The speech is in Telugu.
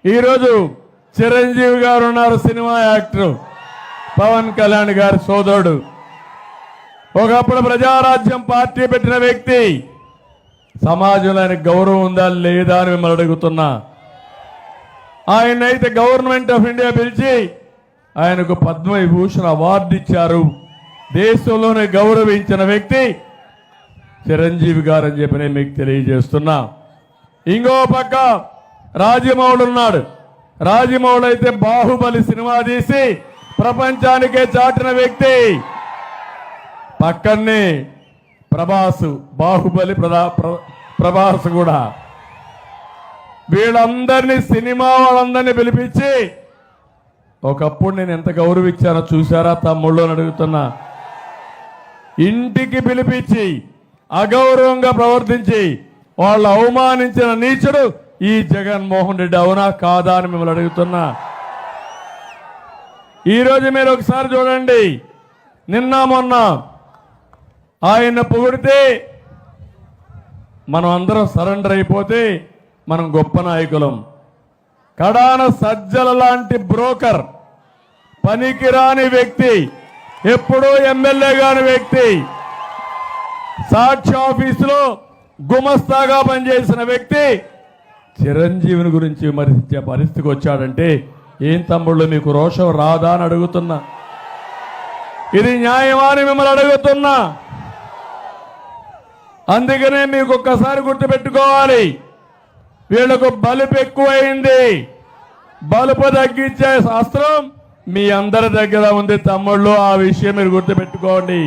ఈరోజు చిరంజీవి గారు ఉన్నారు, సినిమా యాక్టర్ పవన్ కళ్యాణ్ గారి సోదరుడు. ఒకప్పుడు ప్రజారాజ్యం పార్టీ పెట్టిన వ్యక్తి. సమాజంలో ఆయనకు గౌరవం ఉందా లేదా అని మిమ్మల్ని అడుగుతున్నా. ఆయనైతే గవర్నమెంట్ ఆఫ్ ఇండియా పిలిచి ఆయనకు పద్మవిభూషణ్ అవార్డు ఇచ్చారు. దేశంలోనే గౌరవించిన వ్యక్తి చిరంజీవి గారు అని చెప్పి నేను మీకు తెలియజేస్తున్నా. ఇంకో పక్క రాజమౌళి ఉన్నాడు. రాజమౌళి అయితే బాహుబలి సినిమా తీసి ప్రపంచానికే చాటిన వ్యక్తి. పక్కనే ప్రభాస్, బాహుబలి ప్రభాస్ కూడా. వీళ్ళందరినీ, సినిమా వాళ్ళందరినీ పిలిపించి ఒకప్పుడు నేను ఎంత గౌరవించానో చూసారా తమ్ముళ్ళు అని అడుగుతున్నా. ఇంటికి పిలిపించి అగౌరవంగా ప్రవర్తించి వాళ్ళు అవమానించిన నీచుడు ఈ జగన్మోహన్ రెడ్డి, అవునా కాదా అని మిమ్మల్ని అడుగుతున్నా. ఈరోజు మీరు ఒకసారి చూడండి, నిన్న మొన్న ఆయన పొగిడితే మనం అందరం సరెండర్ అయిపోతే మనం గొప్ప నాయకులం. కడాన సజ్జల లాంటి బ్రోకర్, పనికిరాని వ్యక్తి, ఎప్పుడూ ఎమ్మెల్యే కాని వ్యక్తి, సాక్షి ఆఫీసులో గుమస్తాగా పనిచేసిన వ్యక్తి చిరంజీవిని గురించి విమర్శించే పరిస్థితికి వచ్చాడంటే ఏం తమ్ముళ్ళు మీకు రోషం రాదా అని అడుగుతున్నా. ఇది న్యాయమా అని మిమ్మల్ని అడుగుతున్నా. అందుకనే మీకు ఒక్కసారి గుర్తుపెట్టుకోవాలి, వీళ్లకు బలుపు ఎక్కువైంది. బలుపు తగ్గించే శాస్త్రం మీ అందరి దగ్గర ఉంది తమ్ముళ్ళు. ఆ విషయం మీరు గుర్తుపెట్టుకోండి.